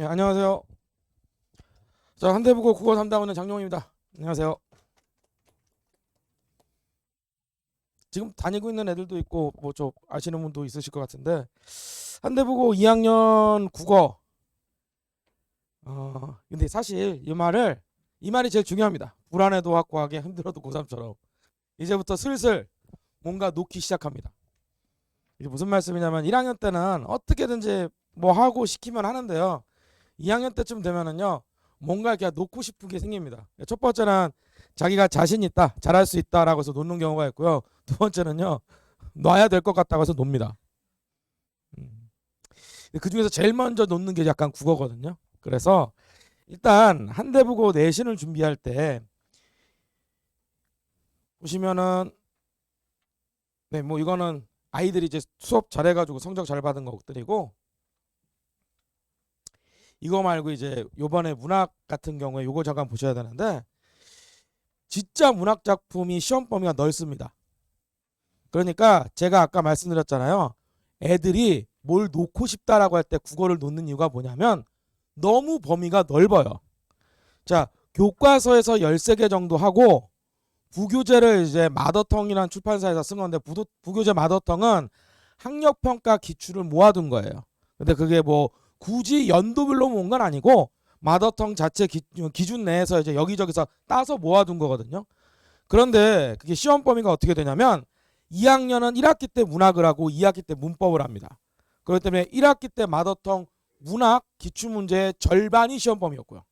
안녕하세요. 자, 한대부고 국어 담당하는 장용입니다. 안녕하세요. 지금 다니고 있는 애들도 있고 뭐 좀 아시는 분도 있으실 것 같은데 한대부고 2학년 국어 근데 사실 이 말이 제일 중요합니다. 불안해도 확고하게 힘들어도 고3처럼 이제부터 슬슬 뭔가 놓기 시작합니다. 이게 무슨 말씀이냐면 1학년 때는 어떻게든지 뭐 하고 시키면 하는데요. 2학년 때쯤 되면은요 뭔가 이렇게 놓고 싶은 게 생깁니다. 첫 번째는 자기가 자신 있다, 잘할 수 있다라고 해서 놓는 경우가 있고요. 두 번째는요 놔야 될 것 같다고 해서 놉니다. 그 중에서 제일 먼저 놓는 게 약간 국어거든요. 그래서 일단 한대부고 내신을 준비할 때 보시면은 네, 뭐 이거는 아이들이 이제 수업 잘해가지고 성적 잘 받은 것들이고, 이거 말고 이제 요번에 문학 같은 경우에 요거 잠깐 보셔야 되는데, 진짜 문학 작품이 시험 범위가 넓습니다. 그러니까 제가 아까 말씀드렸잖아요. 애들이 뭘 놓고 싶다라고 할 때 국어를 놓는 이유가 뭐냐면 너무 범위가 넓어요. 자, 교과서에서 13개 정도 하고 부교재를 이제 마더텅이라는 출판사에서 쓴 건데, 부교재 마더텅은 학력평가 기출을 모아둔 거예요. 근데 그게 뭐 굳이 연도별로 모은 건 아니고 마더텅 자체 기준 내에서 이제 여기저기서 따서 모아둔 거거든요. 그런데 그게 시험 범위가 어떻게 되냐면 2학년은 1학기 때 문학을 하고 2학기 때 문법을 합니다. 그렇기 때문에 1학기 때 마더텅 문학 기출문제의 절반이 시험 범위였고요.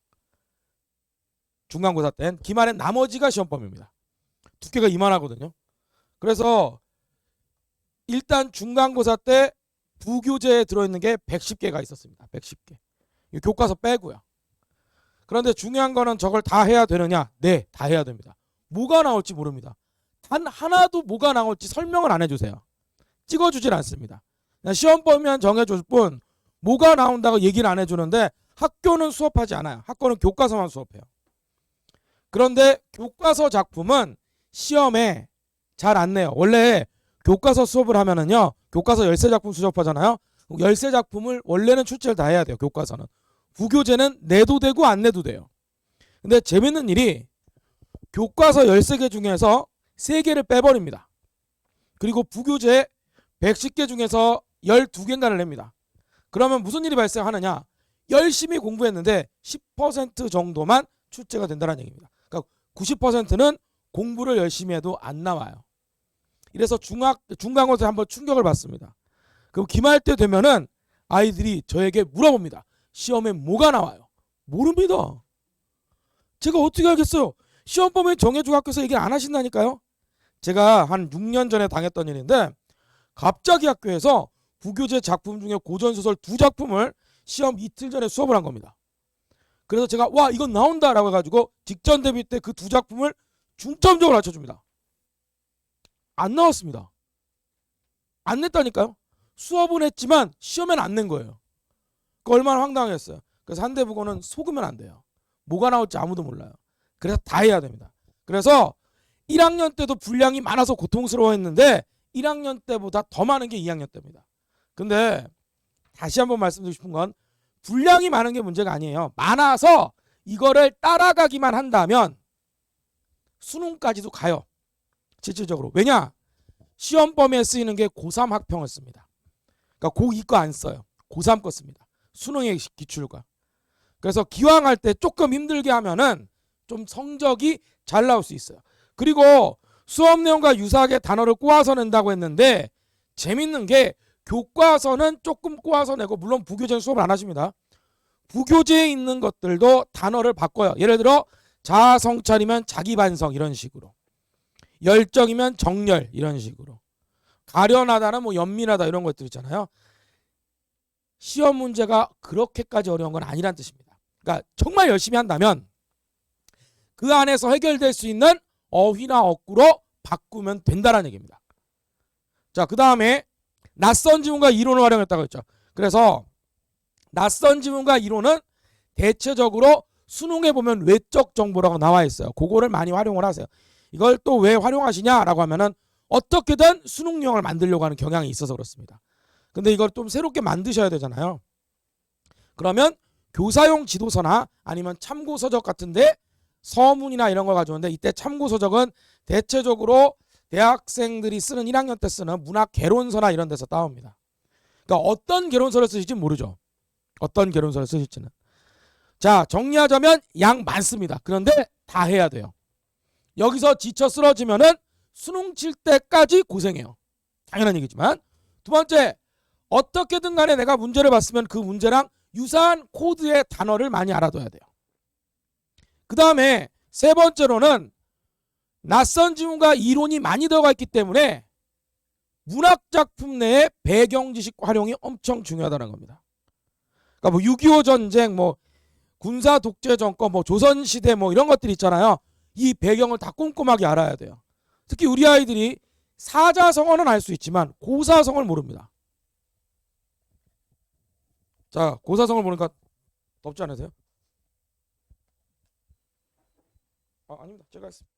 중간고사 때는 기말엔 나머지가 시험 범위입니다. 두께가 이만하거든요. 그래서 일단 중간고사 때 부교재에 들어있는 게 110개가 있었습니다. 110개. 교과서 빼고요. 그런데 중요한 거는 저걸 다 해야 되느냐? 네, 다 해야 됩니다. 뭐가 나올지 모릅니다. 단 하나도 뭐가 나올지 설명을 안 해주세요. 찍어주질 않습니다. 그냥 시험 범위만 정해줄 뿐 뭐가 나온다고 얘기를 안 해주는데, 학교는 수업하지 않아요. 학교는 교과서만 수업해요. 그런데 교과서 작품은 시험에 잘 안 내요. 원래 교과서 수업을 하면은요, 교과서 13작품 수업하잖아요. 13작품을 원래는 출제를 다 해야 돼요. 교과서는. 부교재는 내도 되고 안 내도 돼요. 근데 재밌는 일이 교과서 13개 중에서 3개를 빼버립니다. 그리고 부교재 110개 중에서 12개인가를 냅니다. 그러면 무슨 일이 발생하느냐? 열심히 공부했는데 10% 정도만 출제가 된다는 얘기입니다. 그러니까 90%는 공부를 열심히 해도 안 나와요. 이래서 중간고사에 한번 충격을 받습니다. 그럼 기말 때 되면은 아이들이 저에게 물어봅니다. 시험에 뭐가 나와요? 모릅니다. 제가 어떻게 알겠어요? 시험 범위 정해주고 학교에서 얘기를 안 하신다니까요. 제가 한 6년 전에 당했던 일인데, 갑자기 학교에서 부교재 작품 중에 고전소설 2작품을 시험 이틀 전에 수업을 한 겁니다. 그래서 제가 와, 이건 나온다라고 해가지고 직전 대비 때 그 2작품을 중점적으로 가르쳐줍니다. 안 나왔습니다. 안 냈다니까요. 수업은 했지만 시험엔 안 낸 거예요. 그 얼마나 황당했어요. 그래서 한대부고는 속으면 안 돼요. 뭐가 나올지 아무도 몰라요. 그래서 다 해야 됩니다. 그래서 1학년 때도 분량이 많아서 고통스러워했는데 1학년 때보다 더 많은 게 2학년 때입니다. 근데 다시 한번 말씀드리고 싶은 건 분량이 많은 게 문제가 아니에요. 많아서 이거를 따라가기만 한다면 수능까지도 가요. 실질적으로. 왜냐? 시험 범위에 쓰이는 게 고3 학평을 씁니다. 그러니까 고2 거 안 써요. 고3 거 씁니다. 수능의 기출과. 그래서 기왕 할 때 조금 힘들게 하면은 좀 성적이 잘 나올 수 있어요. 그리고 수업 내용과 유사하게 단어를 꼬아서 낸다고 했는데, 재밌는 게 교과서는 조금 꼬아서 내고, 물론 부교재는 수업을 안 하십니다. 부교재에 있는 것들도 단어를 바꿔요. 예를 들어 자아성찰이면 자기반성 이런 식으로, 열정이면 정열 이런 식으로, 가련하다는 뭐 연민하다 이런 것들 있잖아요. 시험 문제가 그렇게까지 어려운 건 아니란 뜻입니다. 그러니까 정말 열심히 한다면 그 안에서 해결될 수 있는 어휘나 어구로 바꾸면 된다는 얘기입니다. 자, 그 다음에 낯선 지문과 이론을 활용했다고 했죠. 그래서 낯선 지문과 이론은 대체적으로 수능에 보면 외적 정보라고 나와 있어요. 그거를 많이 활용을 하세요. 이걸 또 왜 활용하시냐라고 하면은 어떻게든 수능 유형을 만들려고 하는 경향이 있어서 그렇습니다. 근데 이걸 좀 새롭게 만드셔야 되잖아요. 그러면 교사용 지도서나 아니면 참고서적 같은데 서문이나 이런 걸 가져오는데, 이때 참고서적은 대체적으로 대학생들이 쓰는 1학년 때 쓰는 문학 개론서나 이런 데서 따옵니다. 그러니까 어떤 개론서를 쓰실지 모르죠. 어떤 개론서를 쓰실지는. 자, 정리하자면 양 많습니다. 그런데 다 해야 돼요. 여기서 지쳐 쓰러지면은 수능 칠 때까지 고생해요. 당연한 얘기지만. 두 번째, 어떻게든 간에 내가 문제를 봤으면 그 문제랑 유사한 코드의 단어를 많이 알아둬야 돼요. 그 다음에 세 번째로는 낯선 지문과 이론이 많이 들어가 있기 때문에 문학작품 내에 배경지식 활용이 엄청 중요하다는 겁니다. 그러니까 뭐 6.25 전쟁, 뭐 군사 독재 정권, 뭐 조선시대 뭐 이런 것들 있잖아요. 이 배경을 다 꼼꼼하게 알아야 돼요. 특히 우리 아이들이 사자성어는 알 수 있지만 고사성어를 모릅니다. 자, 고사성어를 모르니까 덥지 않으세요? 아닙니다. 제가 했습니다.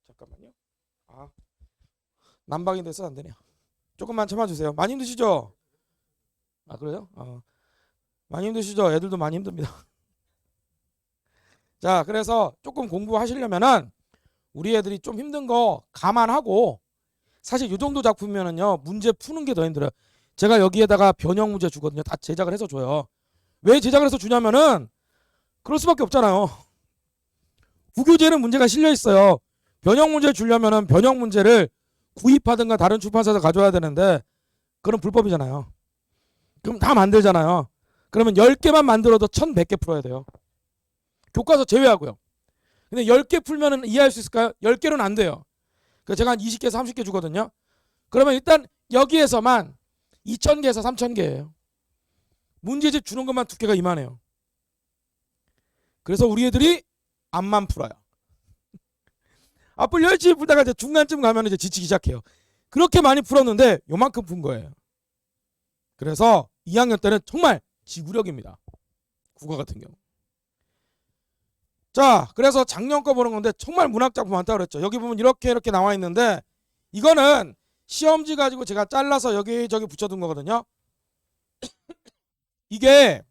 잠깐만요. 난방이 돼서 안 되네요. 조금만 참아주세요. 많이 힘드시죠? 그래요? 많이 힘드시죠? 애들도 많이 힘듭니다. 자, 그래서 조금 공부하시려면은 우리 애들이 좀 힘든 거 감안하고, 사실 이 정도 작품이면은요 문제 푸는 게 더 힘들어요. 제가 여기에다가 변형 문제 주거든요. 다 제작을 해서 줘요. 왜 제작을 해서 주냐면은 그럴 수밖에 없잖아요. 부교재는 문제가 실려 있어요. 변형 문제 주려면은 변형 문제를 구입하든가 다른 출판사에서 가져와야 되는데 그건 불법이잖아요. 그럼 다 만들잖아요. 그러면 10개만 만들어도 1100개 풀어야 돼요. 교과서 제외하고요. 근데 10개 풀면은 이해할 수 있을까요? 10개는 안 돼요. 그래서 제가 한 20개, 30개 주거든요. 그러면 일단 여기에서만 2000개에서 3000개예요. 문제집 주는 것만 두께가 이만해요. 그래서 우리 애들이 앞만 풀어요. 앞을 열심히 풀다가 이제 중간쯤 가면 이제 지치기 시작해요. 그렇게 많이 풀었는데 요만큼 푼 거예요. 그래서 2학년 때는 정말 지구력입니다. 국어 같은 경우. 자, 그래서 작년 거 보는 건데 정말 문학작품 많다고 그랬죠. 여기 보면 이렇게 나와 있는데 이거는 시험지 가지고 제가 잘라서 여기저기 붙여둔 거거든요. 이게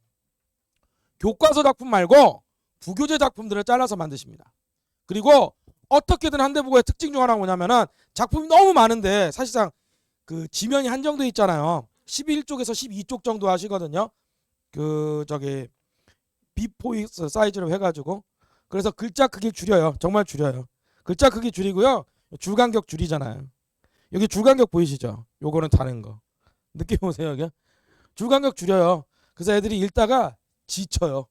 교과서 작품 말고 부교재 작품들을 잘라서 만드십니다. 그리고 어떻게든 한대부고의 특징 중 하나가 뭐냐면은 작품이 너무 많은데 사실상 그 지면이 한정돼 있잖아요. 11쪽에서 12쪽 정도 하시거든요. 그 저기 B4 사이즈로 해가지고. 그래서 글자 크기 줄여요. 정말 줄여요. 글자 크기 줄이고요. 줄간격 줄이잖아요. 여기 줄간격 보이시죠? 요거는 다른 거. 느낌 오세요, 여기? 줄간격 줄여요. 그래서 애들이 읽다가 지쳐요.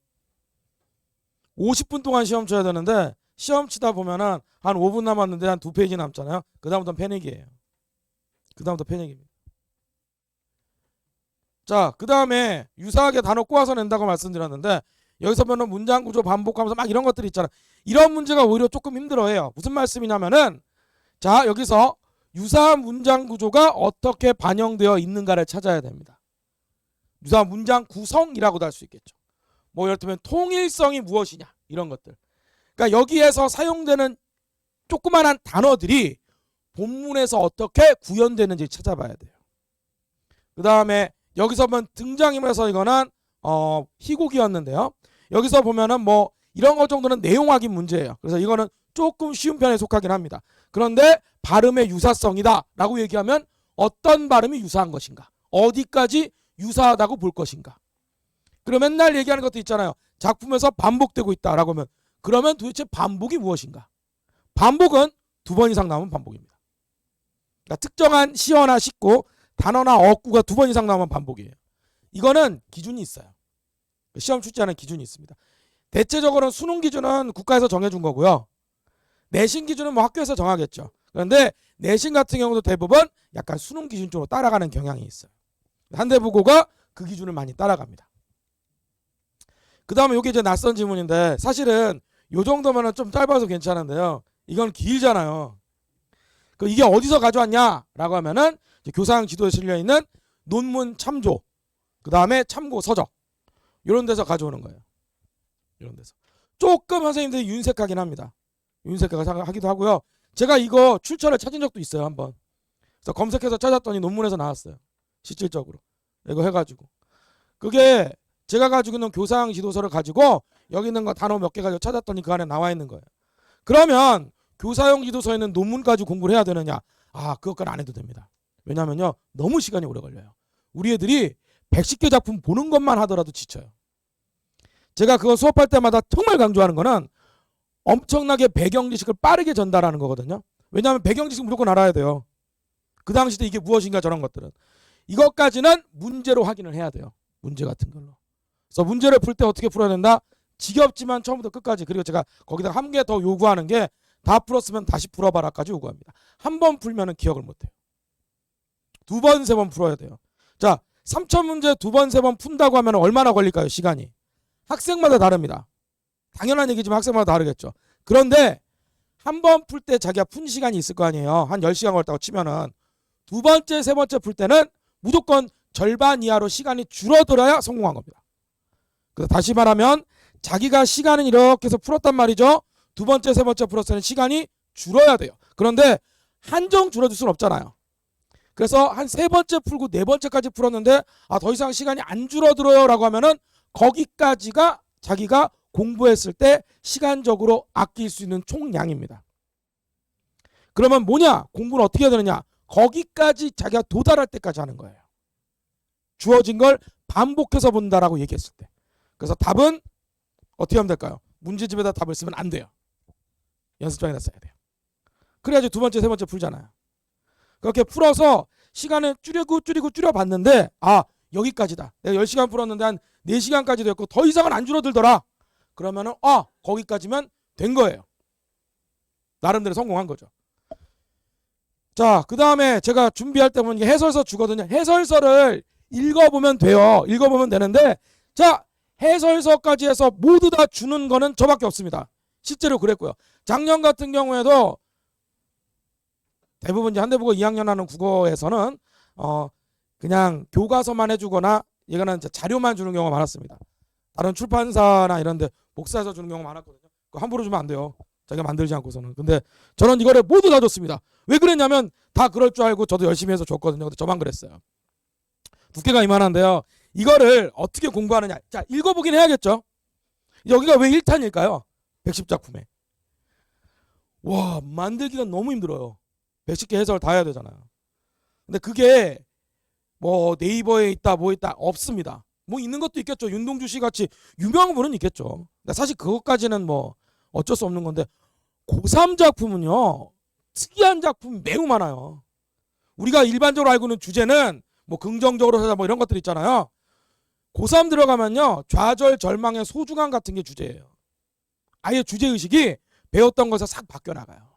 50분 동안 시험 쳐야 되는데 시험 치다 보면은 한 5분 남았는데 한 2페이지 남잖아요. 그다음부터는 패닉이에요. 그다음부터 패닉입니다. 자, 그다음에 유사하게 단어 꼬아서 낸다고 말씀드렸는데 여기서 보면 문장 구조 반복하면서 막 이런 것들이 있잖아요. 이런 문제가 오히려 조금 힘들어해요. 무슨 말씀이냐면은 자, 여기서 유사한 문장 구조가 어떻게 반영되어 있는가를 찾아야 됩니다. 유사한 문장 구성이라고도 할 수 있겠죠. 뭐 예를 들면 통일성이 무엇이냐 이런 것들. 그러니까 여기에서 사용되는 조그만한 단어들이 본문에서 어떻게 구현되는지 찾아봐야 돼요. 그 다음에 여기서 보면 등장인물에서 이거는 희곡이었는데요. 여기서 보면은 뭐 이런 것 정도는 내용 확인 문제예요. 그래서 이거는 조금 쉬운 편에 속하긴 합니다. 그런데 발음의 유사성이다 라고 얘기하면 어떤 발음이 유사한 것인가, 어디까지 유사하다고 볼 것인가. 그리고 맨날 얘기하는 것도 있잖아요. 작품에서 반복되고 있다라고 하면 그러면 도대체 반복이 무엇인가. 반복은 2번 이상 나오면 반복입니다. 그러니까 특정한 시어나 식구, 단어나 어구가 2번 이상 나오면 반복이에요. 이거는 기준이 있어요. 시험 출제하는 기준이 있습니다. 대체적으로는 수능 기준은 국가에서 정해준 거고요. 내신 기준은 뭐 학교에서 정하겠죠. 그런데 내신 같은 경우도 대부분 약간 수능 기준 쪽으로 따라가는 경향이 있어요. 한대부고가 그 기준을 많이 따라갑니다. 그 다음에 이게 이제 낯선 지문인데 사실은 요 정도면은 좀 짧아서 괜찮은데요. 이건 길잖아요. 이게 어디서 가져왔냐라고 하면은 교사형 지도에 실려 있는 논문 참조, 그 다음에 참고 서적 이런 데서 가져오는 거예요. 이런 데서 조금 선생님들이 윤색하긴 합니다. 윤색하기도 하고요. 제가 이거 출처를 찾은 적도 있어요, 한번. 그래서 검색해서 찾았더니 논문에서 나왔어요. 실질적으로 이거 해가지고. 그게 제가 가지고 있는 교사형 지도서를 가지고 여기 있는 거 단어 몇 개 가지고 찾았더니 그 안에 나와 있는 거예요. 그러면 교사형 지도서에 있는 논문까지 공부를 해야 되느냐? 아, 그것까지 안 해도 됩니다. 왜냐면요, 너무 시간이 오래 걸려요. 우리 애들이 110개 작품 보는 것만 하더라도 지쳐요. 제가 그거 수업할 때마다 정말 강조하는 거는 엄청나게 배경 지식을 빠르게 전달하는 거거든요. 왜냐하면 배경 지식 무조건 알아야 돼요. 그 당시 때 이게 무엇인가 저런 것들은. 이것까지는 문제로 확인을 해야 돼요. 문제 같은 걸로. 그래서 문제를 풀 때 어떻게 풀어야 된다? 지겹지만 처음부터 끝까지. 그리고 제가 거기다 한 개 더 요구하는 게 다 풀었으면 다시 풀어봐라까지 요구합니다. 한 번 풀면은 기억을 못해요. 두 번, 세 번 풀어야 돼요. 자, 3천 문제 두 번, 세 번 푼다고 하면 얼마나 걸릴까요? 시간이. 학생마다 다릅니다. 당연한 얘기지만 학생마다 다르겠죠. 그런데 한 번 풀 때 자기가 푼 시간이 있을 거 아니에요. 한 10시간 걸렸다고 치면은 두 번째, 세 번째 풀 때는 무조건 절반 이하로 시간이 줄어들어야 성공한 겁니다. 그래서 다시 말하면 자기가 시간은 이렇게 해서 풀었단 말이죠. 두 번째, 세 번째 풀었을 때는 시간이 줄어야 돼요. 그런데 한정 줄어들 수는 없잖아요. 그래서 한 세 번째 풀고 네 번째까지 풀었는데 더 이상 시간이 안 줄어들어요 라고 하면은 거기까지가 자기가 공부했을 때 시간적으로 아낄 수 있는 총량입니다. 그러면 뭐냐? 공부는 어떻게 해야 되느냐? 거기까지 자기가 도달할 때까지 하는 거예요. 주어진 걸 반복해서 본다라고 얘기했을 때. 그래서 답은 어떻게 하면 될까요? 문제집에다 답을 쓰면 안 돼요. 연습장에다 써야 돼요. 그래야지 두 번째, 세 번째 풀잖아요. 그렇게 풀어서 시간을 줄여봤는데 여기까지다. 내가 10시간 풀었는데 한 4시간까지 됐고 더 이상은 안 줄어들더라. 그러면은 거기까지면 된 거예요. 나름대로 성공한 거죠. 자, 그 다음에 제가 준비할 때 보면 해설서 주거든요. 해설서를 읽어보면 돼요. 읽어보면 되는데 자, 해설서까지 해서 모두 다 주는 거는 저밖에 없습니다. 실제로 그랬고요. 작년 같은 경우에도 대부분 이제 한대국어 2학년 하는 국어에서는 그냥 교과서만 해주거나 이거는 이제 자료만 주는 경우가 많았습니다. 다른 출판사나 이런 데 복사해서 주는 경우가 많았거든요. 그거 함부로 주면 안 돼요. 자기가 만들지 않고서는. 근데 저는 이거를 모두 다 줬습니다. 왜 그랬냐면 다 그럴 줄 알고 저도 열심히 해서 줬거든요. 근데 저만 그랬어요. 두께가 이만한데요. 이거를 어떻게 공부하느냐. 자, 읽어보긴 해야겠죠. 여기가 왜 1탄일까요? 110작품에. 와, 만들기가 너무 힘들어요. 110개 해설 다 해야 되잖아요. 근데 그게 뭐 네이버에 있다 뭐 있다 없습니다. 뭐 있는 것도 있겠죠. 윤동주 씨 같이 유명한 분은 있겠죠. 근데 사실 그것까지는 뭐 어쩔 수 없는 건데 고3 작품은요. 특이한 작품이 매우 많아요. 우리가 일반적으로 알고 있는 주제는 뭐 긍정적으로 하자 뭐 이런 것들 있잖아요. 고3 들어가면요. 좌절, 절망의 소중함 같은 게 주제예요. 아예 주제의식이 배웠던 것에서 싹 바뀌어 나가요.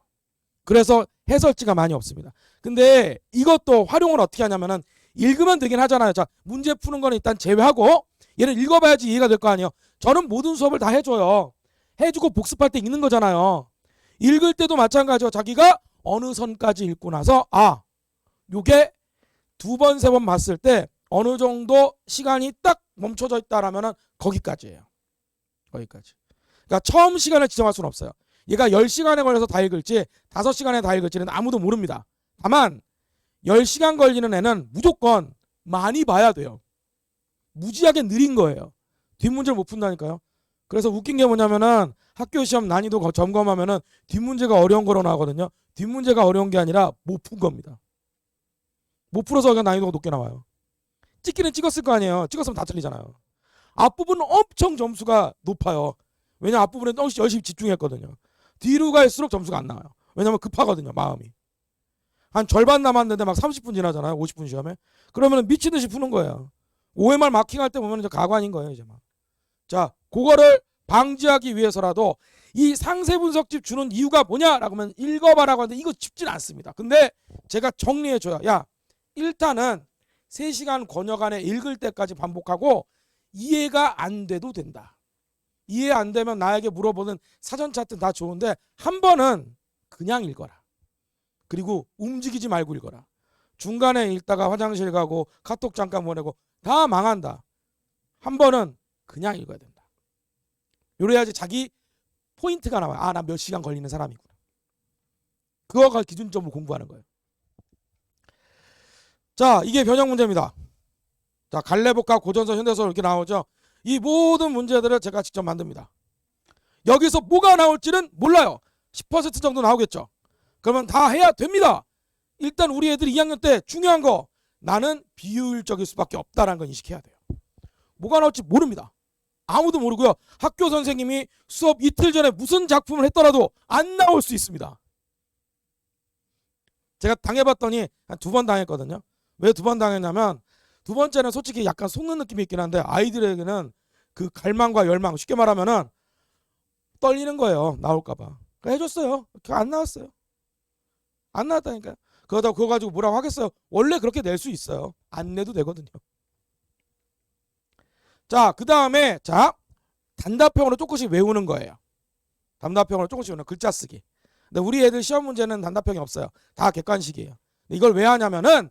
그래서 해설지가 많이 없습니다. 근데 이것도 활용을 어떻게 하냐면은 읽으면 되긴 하잖아요. 자, 문제 푸는 거는 일단 제외하고 얘는 읽어봐야지 이해가 될 거 아니에요. 저는 모든 수업을 다 해줘요. 해주고 복습할 때 읽는 거잖아요. 읽을 때도 마찬가지로 자기가 어느 선까지 읽고 나서 요게 두 번, 세 번 봤을 때 어느 정도 시간이 딱 멈춰져 있다라면은 거기까지예요. 거기까지. 그러니까 처음 시간을 지정할 수는 없어요. 얘가 10시간에 걸려서 다 읽을지 5시간에 다 읽을지는 아무도 모릅니다. 다만 10시간 걸리는 애는 무조건 많이 봐야 돼요. 무지하게 느린 거예요. 뒷문제를 못 푼다니까요. 그래서 웃긴 게 뭐냐면은 학교 시험 난이도 점검하면은 뒷문제가 어려운 거로 나오거든요. 뒷문제가 어려운 게 아니라 못 푼 겁니다. 못 풀어서 그냥 난이도가 높게 나와요. 찍기는 찍었을 거 아니에요. 찍었으면 다 틀리잖아요. 앞부분은 엄청 점수가 높아요. 왜냐면 앞부분에 너무 열심히 집중했거든요. 뒤로 갈수록 점수가 안 나와요. 왜냐면 급하거든요. 마음이. 한 절반 남았는데 막 30분 지나잖아요. 50분 시험에. 그러면 미친 듯이 푸는 거예요. OMR 마킹할 때 보면 이제 가관인 거예요. 이제 막. 자, 그거를 방지하기 위해서라도 이 상세 분석집 주는 이유가 뭐냐라고 하면 읽어봐라고 하는데 이거 쉽진 않습니다. 근데 제가 정리해줘요. 야, 1탄은 3시간 권역안에 읽을 때까지 반복하고 이해가 안 돼도 된다. 이해 안 되면 나에게 물어보는 사전 차트 다 좋은데 한 번은 그냥 읽어라. 그리고 움직이지 말고 읽어라. 중간에 읽다가 화장실 가고 카톡 잠깐 보내고 다 망한다. 한 번은 그냥 읽어야 된다. 요래야지 자기 포인트가 나와요. 나 몇 시간 걸리는 사람이구나. 그거가 기준점으로 공부하는 거예요. 자, 이게 변형 문제입니다. 자, 갈래복합, 고전서, 현대서 이렇게 나오죠. 이 모든 문제들을 제가 직접 만듭니다. 여기서 뭐가 나올지는 몰라요. 10% 정도 나오겠죠. 그러면 다 해야 됩니다. 일단 우리 애들이 2학년 때 중요한 거, 나는 비효율적일 수밖에 없다는 걸 인식해야 돼요. 뭐가 나올지 모릅니다. 아무도 모르고요. 학교 선생님이 수업 이틀 전에 무슨 작품을 했더라도 안 나올 수 있습니다. 제가 당해봤더니 한 2번 당했거든요. 왜 2번 당했냐면, 2번째는 솔직히 약간 속는 느낌이 있긴 한데 아이들에게는 그 갈망과 열망, 쉽게 말하면은 떨리는 거예요. 나올까봐. 해줬어요. 안 나왔어요. 안 나왔다니까요. 그러다 그거 가지고 뭐라고 하겠어요. 원래 그렇게 낼 수 있어요. 안 내도 되거든요. 자, 그 다음에 자, 단답형으로 조금씩 외우는 거예요. 단답형으로 조금씩 외우는 글자 쓰기. 근데 우리 애들 시험 문제는 단답형이 없어요. 다 객관식이에요. 이걸 왜 하냐면은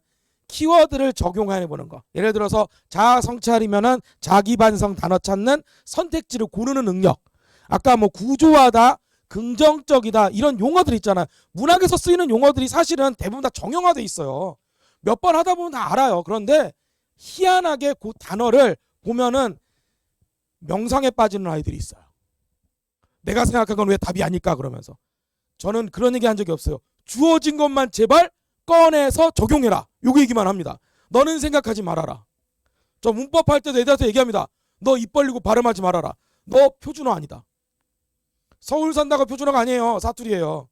키워드를 적용해 보는 거. 예를 들어서 자아 성찰이면은 자기 반성 단어 찾는 선택지를 고르는 능력. 아까 뭐 구조화다, 긍정적이다 이런 용어들 있잖아요. 문학에서 쓰이는 용어들이 사실은 대부분 다 정형화돼 있어요. 몇 번 하다 보면 다 알아요. 그런데 희한하게 그 단어를 보면은 명상에 빠지는 아이들이 있어요. 내가 생각한 건 왜 답이 아닐까 그러면서. 저는 그런 얘기 한 적이 없어요. 주어진 것만 제발 꺼내서 적용해라. 요거 얘기만 합니다. 너는 생각하지 말아라. 저 문법 할 때도 애들한테 얘기합니다. 너 입 벌리고 발음하지 말아라. 너 표준어 아니다. 서울 산다고 표준어가 아니에요. 사투리예요.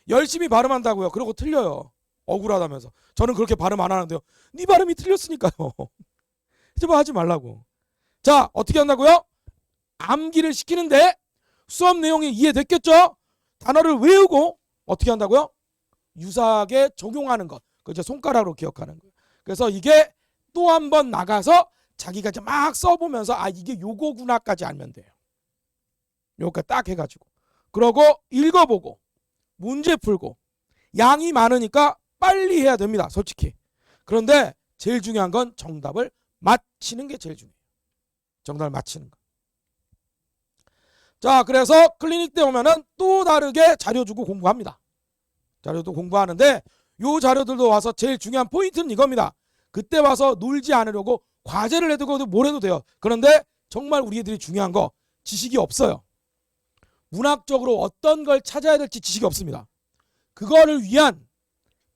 열심히 발음한다고요. 그러고 틀려요. 억울하다면서. 저는 그렇게 발음 안 하는데요. 네 발음이 틀렸으니까요. 제발 하지 말라고. 자, 어떻게 한다고요? 암기를 시키는데 수업 내용이 이해됐겠죠? 단어를 외우고 어떻게 한다고요? 유사하게 적용하는 것. 그죠? 손가락으로 기억하는 거예요. 그래서 이게 또 한 번 나가서 자기가 이제 막 써보면서 아 이게 요거구나까지 알면 돼요. 요거까지 딱 해가지고. 그러고 읽어보고 문제 풀고 양이 많으니까 빨리 해야 됩니다. 솔직히. 그런데 제일 중요한 건 정답을 맞히는 게 제일 중요해요. 정답을 맞히는 거. 자, 그래서 클리닉 때 오면은 또 다르게 자료 주고 공부합니다. 자료도 공부하는데 요 자료들도 와서 제일 중요한 포인트는 이겁니다. 그때 와서 놀지 않으려고 과제를 해두고 뭘 해도 돼요. 그런데 정말 우리 애들이 중요한 거 지식이 없어요. 문학적으로 어떤 걸 찾아야 될지 지식이 없습니다. 그거를 위한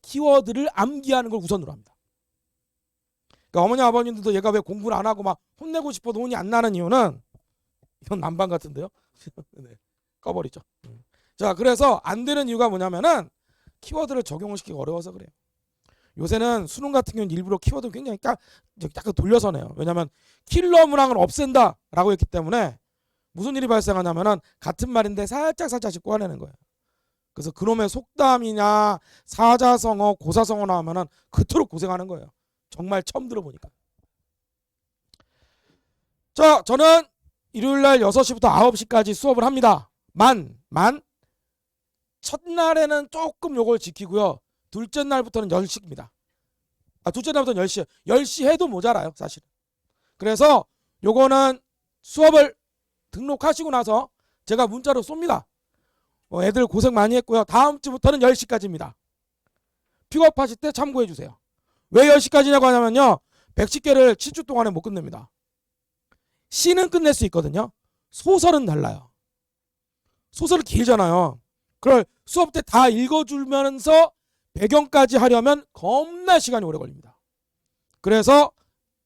키워드를 암기하는 걸 우선으로 합니다. 그러니까 어머니 아버님들도 얘가 왜 공부를 안 하고 막 혼내고 싶어도 혼이 안 나는 이유는 이건 난방 같은데요. 네, 꺼버리죠. 자, 그래서 안 되는 이유가 뭐냐면은 키워드를 적용을 시키기 어려워서 그래요. 요새는 수능 같은 경우는 일부러 키워드 굉장히 약간 돌려서 내요. 왜냐하면 킬러 문항을 없앤다라고 했기 때문에 무슨 일이 발생하냐면은 같은 말인데 살짝씩 꼬아내는 거예요. 그래서 그놈의 속담이냐 사자성어 고사성어 나오면은 그토록 고생하는 거예요. 정말 처음 들어보니까. 자, 저는 일요일날 6시부터 9시까지 수업을 합니다. 첫날에는 조금 요걸 지키고요. 둘째 날부터는 10시입니다. 둘째 날부터는 10시. 10시 해도 모자라요, 사실. 그래서 요거는 수업을 등록하시고 나서 제가 문자로 쏩니다. 애들 고생 많이 했고요. 다음 주부터는 10시까지입니다. 픽업하실 때 참고해 주세요. 왜 10시까지냐고 하냐면요. 110개를 7주 동안에 못 끝냅니다. 시는 끝낼 수 있거든요. 소설은 달라요. 소설은 길잖아요. 그걸 수업 때 다 읽어주면서 배경까지 하려면 겁나 시간이 오래 걸립니다. 그래서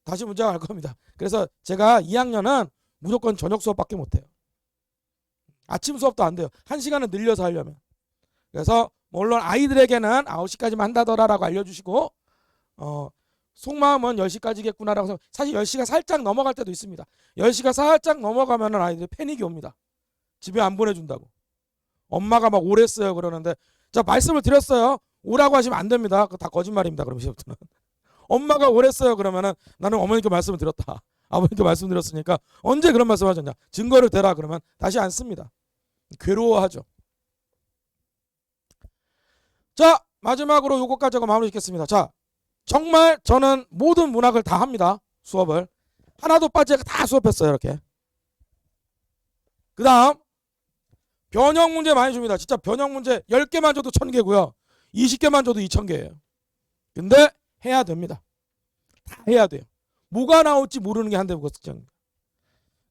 다시 문제가 갈 겁니다. 그래서 제가 2학년은 무조건 저녁 수업밖에 못해요. 아침 수업도 안 돼요. 1시간은 늘려서 하려면. 그래서 물론 아이들에게는 9시까지만 한다더라라고 알려주시고 속마음은 10시까지겠구나라고. 사실 10시가 살짝 넘어갈 때도 있습니다. 10시가 살짝 넘어가면 아이들이 패닉이 옵니다. 집에 안 보내준다고. 엄마가 막 오랬어요 그러는데, 자, 말씀을 드렸어요. 오라고 하시면 안 됩니다. 그거 다 거짓말입니다. 그럼 이제부터는. 엄마가 오랬어요 그러면은 나는 어머니께 말씀을 드렸다. 아버님께 말씀드렸으니까 언제 그런 말씀 하셨냐. 증거를 대라 그러면 다시 안 씁니다. 괴로워하죠. 자, 마지막으로 요거까지 하고 마무리 짓겠습니다. 자, 정말 저는 모든 문학을 다 합니다. 수업을. 하나도 빠지게 다 수업했어요. 이렇게. 그 다음 변형 문제 많이 줍니다. 진짜 변형 문제 10개만 줘도 1000개고요. 20개만 줘도 2000개예요. 근데 해야 됩니다. 다 해야 돼요. 뭐가 나올지 모르는 게 한대국어 특징입니다.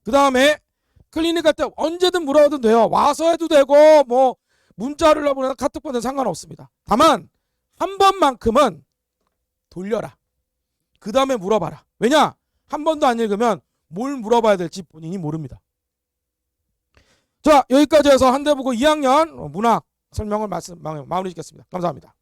그 다음에 클리닉 갈 때 언제든 물어봐도 돼요. 와서 해도 되고 뭐 문자를 하거나 카톡 보내도 상관없습니다. 다만 한 번만큼은 돌려라. 그 다음에 물어봐라. 왜냐? 한 번도 안 읽으면 뭘 물어봐야 될지 본인이 모릅니다. 자, 여기까지 해서 한대국어 2학년 문학 설명을 마무리 짓겠습니다. 감사합니다.